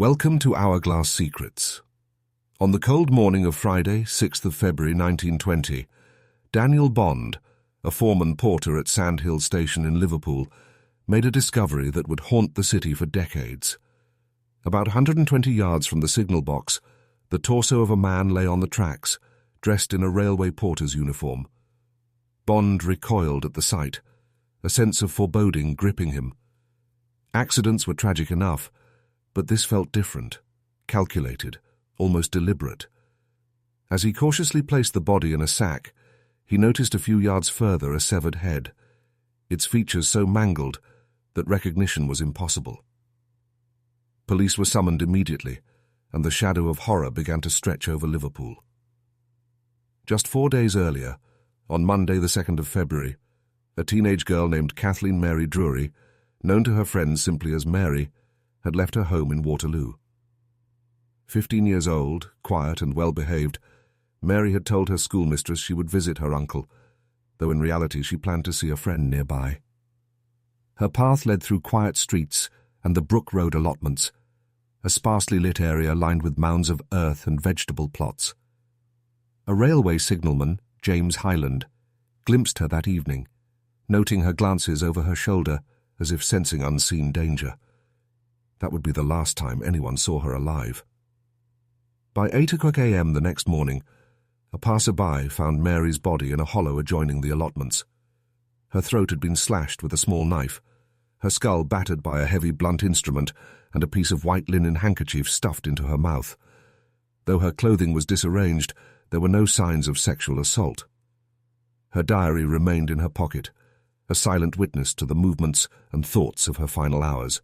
Welcome to Hourglass Secrets. On the cold morning of Friday, 6th of February 1920, Daniel Bond, a foreman porter at Sandhill Station in Liverpool, made a discovery that would haunt the city for decades. About 120 yards from the signal box, the torso of a man lay on the tracks, dressed in a railway porter's uniform. Bond recoiled at the sight, a sense of foreboding gripping him. Accidents were tragic enough, but this felt different, calculated, almost deliberate. As he cautiously placed the body in a sack, he noticed a few yards further a severed head, its features so mangled that recognition was impossible. Police were summoned immediately, and the shadow of horror began to stretch over Liverpool. Just 4 days earlier, on Monday the 2nd of February, a teenage girl named Kathleen Mary Drury, known to her friends simply as Mary, had left her home in Waterloo. 15 years old, quiet and well-behaved, Mary had told her schoolmistress she would visit her uncle, though in reality she planned to see a friend nearby. Her path led through quiet streets and the Brook Road allotments, a sparsely lit area lined with mounds of earth and vegetable plots. A railway signalman, James Hyland, glimpsed her that evening, noting her glances over her shoulder as if sensing unseen danger. That would be the last time anyone saw her alive. By 8 a.m. the next morning, a passer-by found Mary's body in a hollow adjoining the allotments. Her throat had been slashed with a small knife, her skull battered by a heavy blunt instrument, and a piece of white linen handkerchief stuffed into her mouth. Though her clothing was disarranged, there were no signs of sexual assault. Her diary remained in her pocket, a silent witness to the movements and thoughts of her final hours.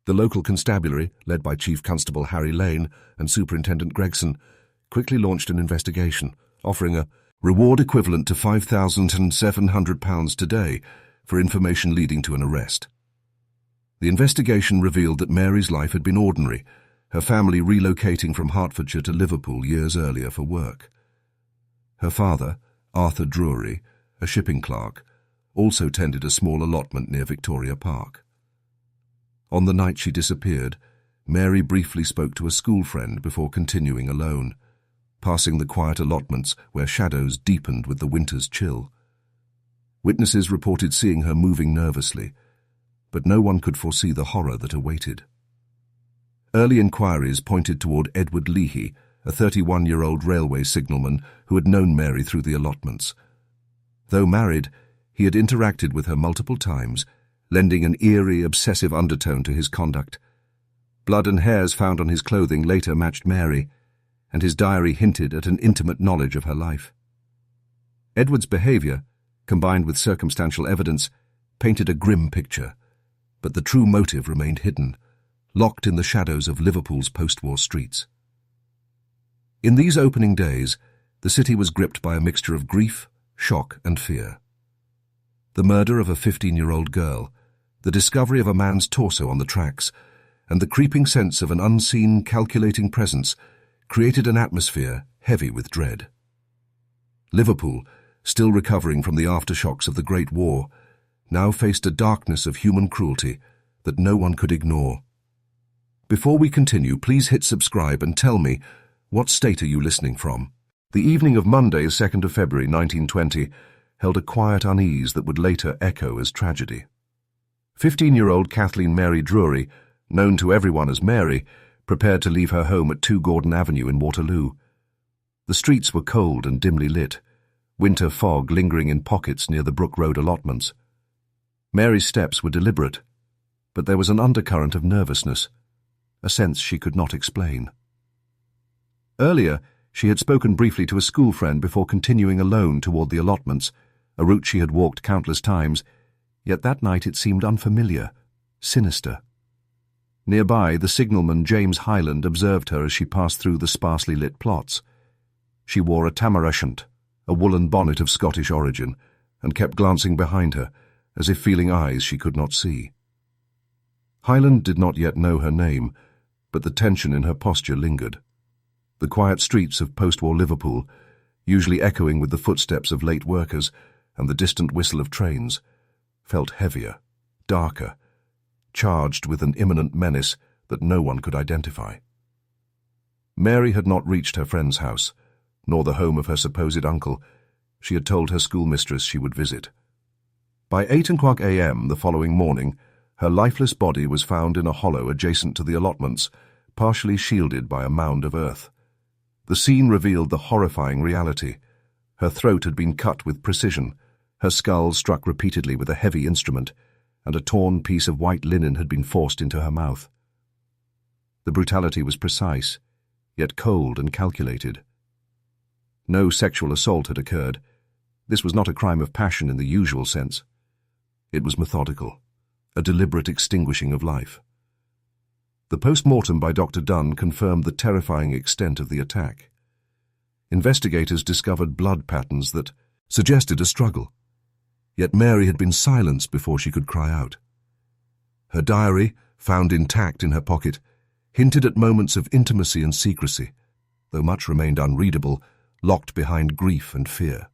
The local constabulary, led by Chief Constable Harry Lane and Superintendent Gregson, quickly launched an investigation, offering a reward equivalent to £5,700 today for information leading to an arrest. The investigation revealed that Mary's life had been ordinary, her family relocating from Hertfordshire to Liverpool years earlier for work. Her father, Arthur Drury, a shipping clerk, also tended a small allotment near Victoria Park. On the night she disappeared, Mary briefly spoke to a school friend before continuing alone, passing the quiet allotments where shadows deepened with the winter's chill. Witnesses reported seeing her moving nervously, but no one could foresee the horror that awaited. Early inquiries pointed toward Edward Leahy, a 31-year-old railway signalman who had known Mary through the allotments. Though married, he had interacted with her multiple times, lending an eerie, obsessive undertone to his conduct. Blood and hairs found on his clothing later matched Mary, and his diary hinted at an intimate knowledge of her life. Edward's behavior, combined with circumstantial evidence, painted a grim picture, but the true motive remained hidden, locked in the shadows of Liverpool's post-war streets. In these opening days, the city was gripped by a mixture of grief, shock, and fear. The murder of a 15-year-old girl, the discovery of a man's torso on the tracks, and the creeping sense of an unseen, calculating presence created an atmosphere heavy with dread. Liverpool, still recovering from the aftershocks of the Great War, now faced a darkness of human cruelty that no one could ignore. Before we continue, please hit subscribe and tell me, what state are you listening from? The evening of Monday, 2nd of February 1920, held a quiet unease that would later echo as tragedy. 15-year-old Kathleen Mary Drury, known to everyone as Mary, prepared to leave her home at 2 Gordon Avenue in Waterloo. The streets were cold and dimly lit, winter fog lingering in pockets near the Brook Road allotments. Mary's steps were deliberate, but there was an undercurrent of nervousness, a sense she could not explain. Earlier, she had spoken briefly to a school friend before continuing alone toward the allotments, a route she had walked countless times, yet that night it seemed unfamiliar, sinister. Nearby, the signalman James Hyland observed her as she passed through the sparsely lit plots. She wore a tam o' shanter, a woolen bonnet of Scottish origin, and kept glancing behind her, as if feeling eyes she could not see. Hyland did not yet know her name, but the tension in her posture lingered. The quiet streets of post-war Liverpool, usually echoing with the footsteps of late workers and the distant whistle of trains, felt heavier, darker, charged with an imminent menace that no one could identify. Mary had not reached her friend's house, nor the home of her supposed uncle. She had told her schoolmistress she would visit. By 8:00 a.m. the following morning, her lifeless body was found in a hollow adjacent to the allotments, partially shielded by a mound of earth. The scene revealed the horrifying reality. Her throat had been cut with precision, her skull struck repeatedly with a heavy instrument, and a torn piece of white linen had been forced into her mouth. The brutality was precise, yet cold and calculated. No sexual assault had occurred. This was not a crime of passion in the usual sense. It was methodical, a deliberate extinguishing of life. The post-mortem by Dr. Dunn confirmed the terrifying extent of the attack. Investigators discovered blood patterns that suggested a struggle. Yet Mary had been silenced before she could cry out. Her diary, found intact in her pocket, hinted at moments of intimacy and secrecy, though much remained unreadable, locked behind grief and fear.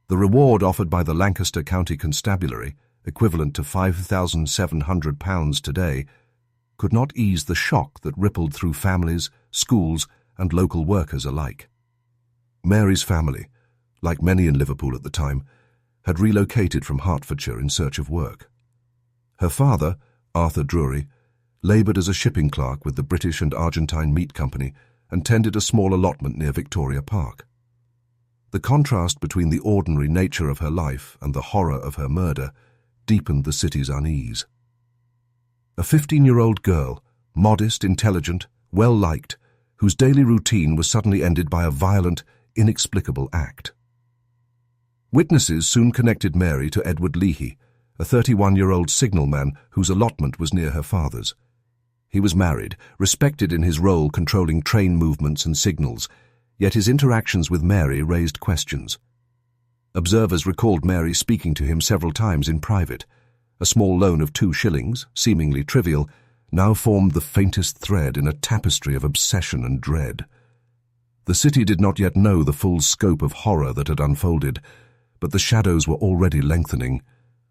The reward offered by the Lancaster County Constabulary, equivalent to £5,700 today, could not ease the shock that rippled through families, schools, and local workers alike. Mary's family, like many in Liverpool at the time, had relocated from Hertfordshire in search of work. Her father, Arthur Drury, laboured as a shipping clerk with the British and Argentine Meat Company and tended a small allotment near Victoria Park. The contrast between the ordinary nature of her life and the horror of her murder deepened the city's unease. A 15-year-old girl, modest, intelligent, well-liked, whose daily routine was suddenly ended by a violent, inexplicable act. Witnesses soon connected Mary to Edward Leahy, a 31-year-old signalman whose allotment was near her father's. He was married, respected in his role controlling train movements and signals, yet his interactions with Mary raised questions. Observers recalled Mary speaking to him several times in private. A small loan of 2 shillings, seemingly trivial, now formed the faintest thread in a tapestry of obsession and dread. The city did not yet know the full scope of horror that had unfolded, but the shadows were already lengthening,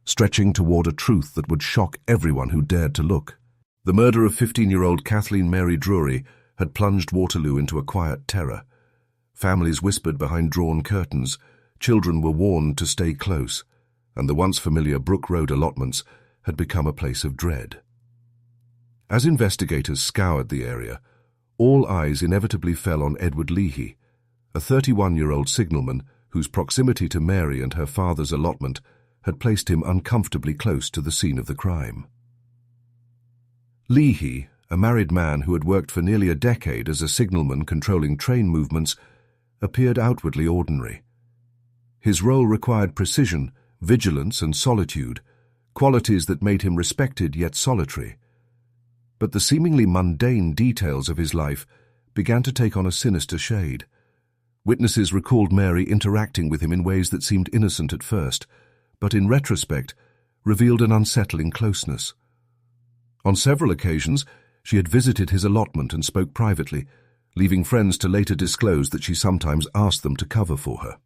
stretching toward a truth that would shock everyone who dared to look. The murder of 15-year-old Kathleen Mary Drury had plunged Waterloo into a quiet terror. Families whispered behind drawn curtains, children were warned to stay close, and the once familiar Brook Road allotments had become a place of dread. As investigators scoured the area, all eyes inevitably fell on Edward Leahy, a 31-year-old signalman whose proximity to Mary and her father's allotment had placed him uncomfortably close to the scene of the crime. Leahy, a married man who had worked for nearly a decade as a signalman controlling train movements, appeared outwardly ordinary. His role required precision, vigilance, and solitude, qualities that made him respected yet solitary. But the seemingly mundane details of his life began to take on a sinister shade. Witnesses recalled Mary interacting with him in ways that seemed innocent at first, but in retrospect revealed an unsettling closeness. On several occasions, she had visited his allotment and spoke privately, leaving friends to later disclose that she sometimes asked them to cover for her.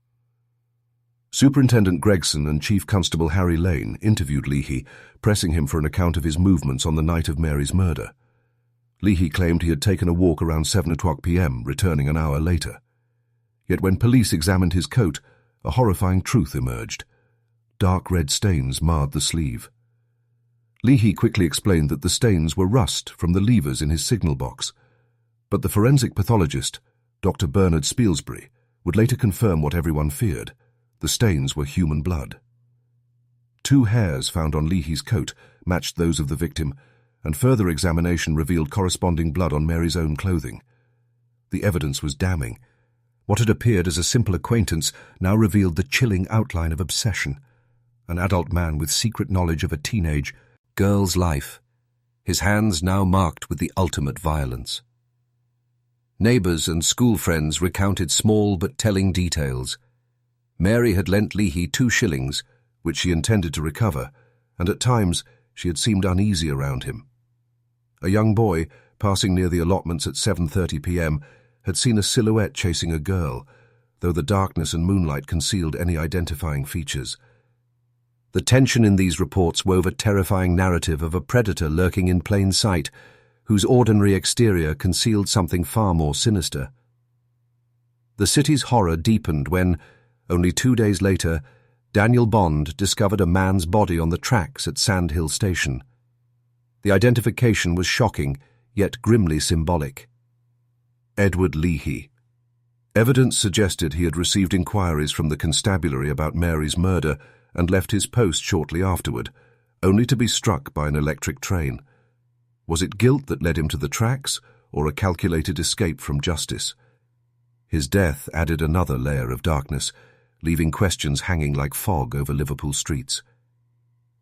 Superintendent Gregson and Chief Constable Harry Lane interviewed Leahy, pressing him for an account of his movements on the night of Mary's murder. Leahy claimed he had taken a walk around 7:00 p.m., returning an hour later. Yet when police examined his coat, a horrifying truth emerged. Dark red stains marred the sleeve. Leahy quickly explained that the stains were rust from the levers in his signal box, but the forensic pathologist, Dr. Bernard Spielsbury, would later confirm what everyone feared. The stains were human blood. 2 hairs found on Leahy's coat matched those of the victim, and further examination revealed corresponding blood on Mary's own clothing. The evidence was damning. What had appeared as a simple acquaintance now revealed the chilling outline of obsession. An adult man with secret knowledge of a teenage girl's life, his hands now marked with the ultimate violence. Neighbours and school friends recounted small but telling details. Mary had lent Leahy 2 shillings, which she intended to recover, and at times she had seemed uneasy around him. A young boy, passing near the allotments at 7:30 p.m., had seen a silhouette chasing a girl, though the darkness and moonlight concealed any identifying features. The tension in these reports wove a terrifying narrative of a predator lurking in plain sight, whose ordinary exterior concealed something far more sinister. The city's horror deepened when, only 2 days later, Daniel Bond discovered a man's body on the tracks at Sandhill Station. The identification was shocking, yet grimly symbolic. Edward Leahy. Evidence suggested he had received inquiries from the constabulary about Mary's murder and left his post shortly afterward, only to be struck by an electric train. Was it guilt that led him to the tracks, or a calculated escape from justice? His death added another layer of darkness, leaving questions hanging like fog over Liverpool streets.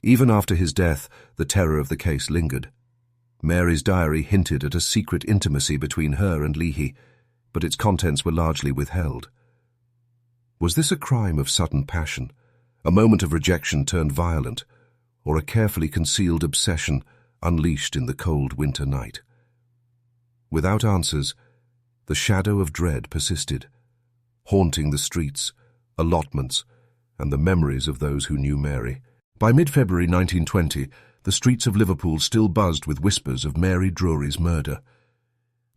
Even after his death, the terror of the case lingered. Mary's diary hinted at a secret intimacy between her and Leahy, but its contents were largely withheld. Was this a crime of sudden passion, a moment of rejection turned violent, or a carefully concealed obsession unleashed in the cold winter night? Without answers, the shadow of dread persisted, haunting the streets, allotments, and the memories of those who knew Mary. By mid-February 1920, the streets of Liverpool still buzzed with whispers of Mary Drury's murder.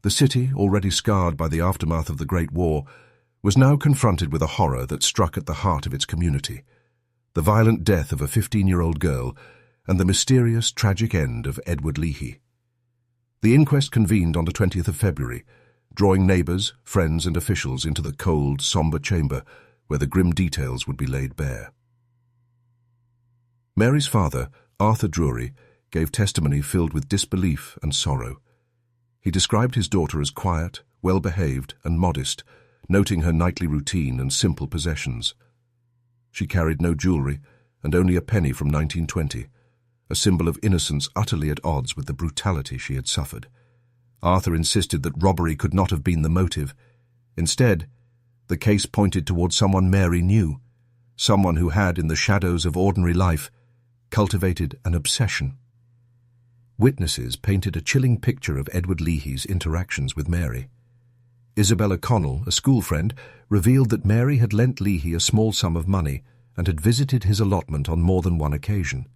The city, already scarred by the aftermath of the Great War, was now confronted with a horror that struck at the heart of its community: the violent death of a 15-year-old girl and the mysterious, tragic end of Edward Leahy. The inquest convened on the 20th of February, drawing neighbours, friends and officials into the cold, sombre chamber where the grim details would be laid bare. Mary's father, Arthur Drury, gave testimony filled with disbelief and sorrow. He described his daughter as quiet, well-behaved and modest, noting her nightly routine and simple possessions. She carried no jewellery and only a penny from 1920, a symbol of innocence utterly at odds with the brutality she had suffered. Arthur insisted that robbery could not have been the motive. Instead, the case pointed towards someone Mary knew, someone who had, in the shadows of ordinary life, cultivated an obsession. Witnesses painted a chilling picture of Edward Leahy's interactions with Mary. Isabella Connell, a school friend, revealed that Mary had lent Leahy a small sum of money and had visited his allotment on more than one occasion.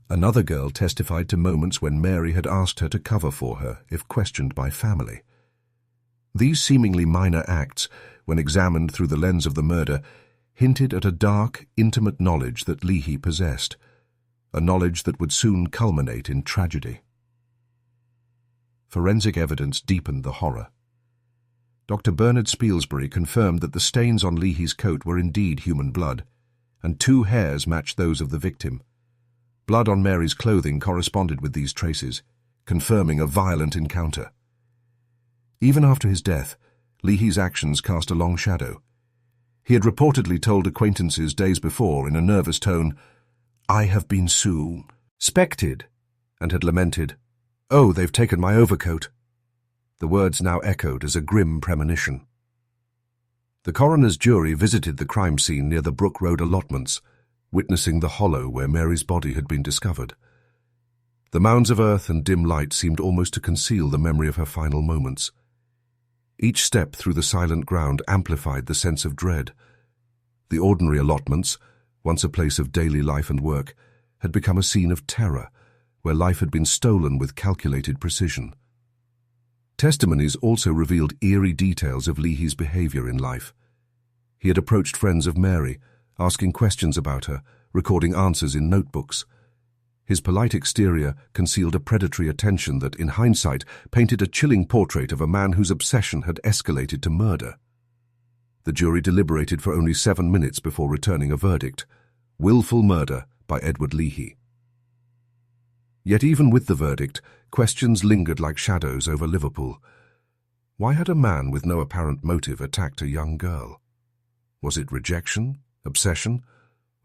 Another girl testified to moments when Mary had asked her to cover for her if questioned by family. These seemingly minor acts, when examined through the lens of the murder, hinted at a dark, intimate knowledge that Leahy possessed, a knowledge that would soon culminate in tragedy. Forensic evidence deepened the horror. Dr. Bernard Spielsbury confirmed that the stains on Leahy's coat were indeed human blood, and 2 hairs matched those of the victim. Blood on Mary's clothing corresponded with these traces, confirming a violent encounter. Even after his death, Leahy's actions cast a long shadow. He had reportedly told acquaintances days before in a nervous tone, "I have been suspected," and had lamented, "Oh, they've taken my overcoat." The words now echoed as a grim premonition. The coroner's jury visited the crime scene near the Brook Road allotments, witnessing the hollow where Mary's body had been discovered. The mounds of earth and dim light seemed almost to conceal the memory of her final moments. Each step through the silent ground amplified the sense of dread. The ordinary allotments, once a place of daily life and work, had become a scene of terror, where life had been stolen with calculated precision. Testimonies also revealed eerie details of Leahy's behaviour in life. He had approached friends of Mary, asking questions about her, recording answers in notebooks. His polite exterior concealed a predatory attention that, in hindsight, painted a chilling portrait of a man whose obsession had escalated to murder. The jury deliberated for only 7 minutes before returning a verdict: willful murder by Edward Leahy. Yet even with the verdict, questions lingered like shadows over Liverpool. Why had a man with no apparent motive attacked a young girl? Was it rejection, obsession,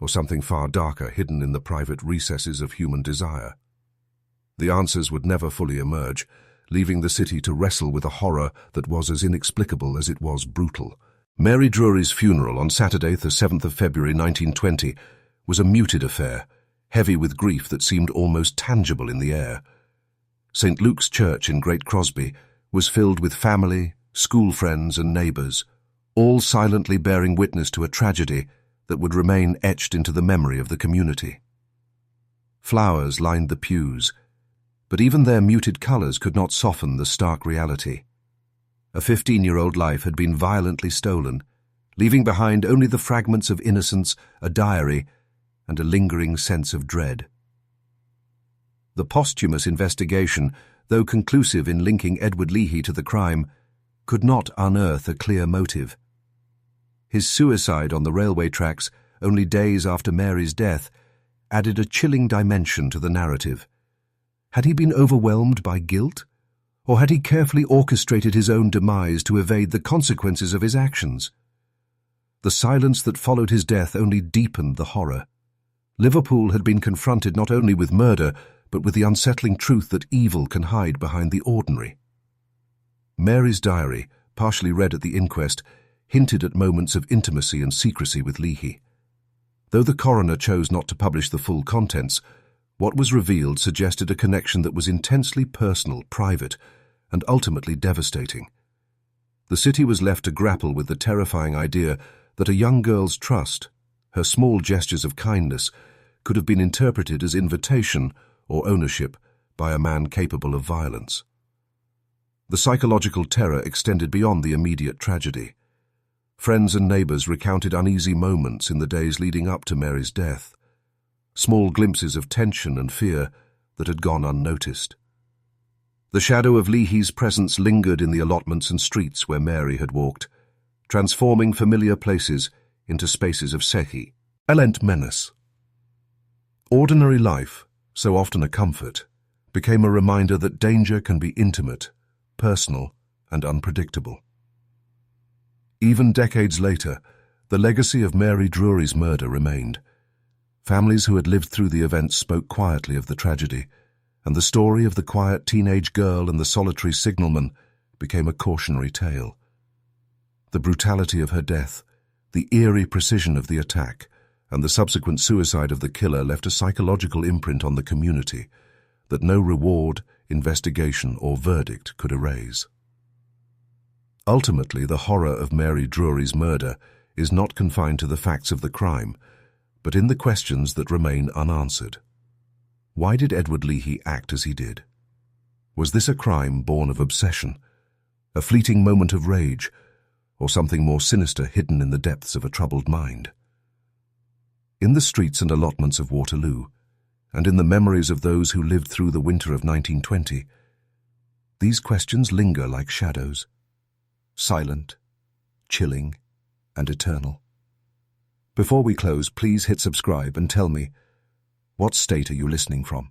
or something far darker hidden in the private recesses of human desire? The answers would never fully emerge, leaving the city to wrestle with a horror that was as inexplicable as it was brutal. Mary Drury's funeral on Saturday, the 7th of February 1920, was a muted affair, heavy with grief that seemed almost tangible in the air. St. Luke's Church in Great Crosby was filled with family, school friends and neighbours, all silently bearing witness to a tragedy that would remain etched into the memory of the community. Flowers lined the pews, but even their muted colours could not soften the stark reality. A 15-year-old life had been violently stolen, leaving behind only the fragments of innocence, a diary, and a lingering sense of dread. The posthumous investigation, though conclusive in linking Edward Leahy to the crime, could not unearth a clear motive. His suicide on the railway tracks, only days after Mary's death, added a chilling dimension to the narrative. Had he been overwhelmed by guilt, or had he carefully orchestrated his own demise to evade the consequences of his actions? The silence that followed his death only deepened the horror. Liverpool had been confronted not only with murder, but with the unsettling truth that evil can hide behind the ordinary. Mary's diary, partially read at the inquest, hinted at moments of intimacy and secrecy with Leahy. Though the coroner chose not to publish the full contents, what was revealed suggested a connection that was intensely personal, private, and ultimately devastating. The city was left to grapple with the terrifying idea that a young girl's trust, her small gestures of kindness, could have been interpreted as invitation or ownership by a man capable of violence. The psychological terror extended beyond the immediate tragedy. Friends and neighbours recounted uneasy moments in the days leading up to Mary's death, small glimpses of tension and fear that had gone unnoticed. The shadow of Leahy's presence lingered in the allotments and streets where Mary had walked, transforming familiar places into spaces of silent menace. Ordinary life, so often a comfort, became a reminder that danger can be intimate, personal, and unpredictable. Even decades later, the legacy of Mary Drury's murder remained. Families who had lived through the events spoke quietly of the tragedy, and the story of the quiet teenage girl and the solitary signalman became a cautionary tale. The brutality of her death, the eerie precision of the attack, and the subsequent suicide of the killer left a psychological imprint on the community that no reward, investigation, or verdict could erase. Ultimately, the horror of Mary Drury's murder is not confined to the facts of the crime, but in the questions that remain unanswered. Why did Edward Leahy act as he did? Was this a crime born of obsession, a fleeting moment of rage, or something more sinister hidden in the depths of a troubled mind? In the streets and allotments of Waterloo, and in the memories of those who lived through the winter of 1920, these questions linger like shadows, silent, chilling, and eternal. Before we close, please hit subscribe and tell me, what state are you listening from?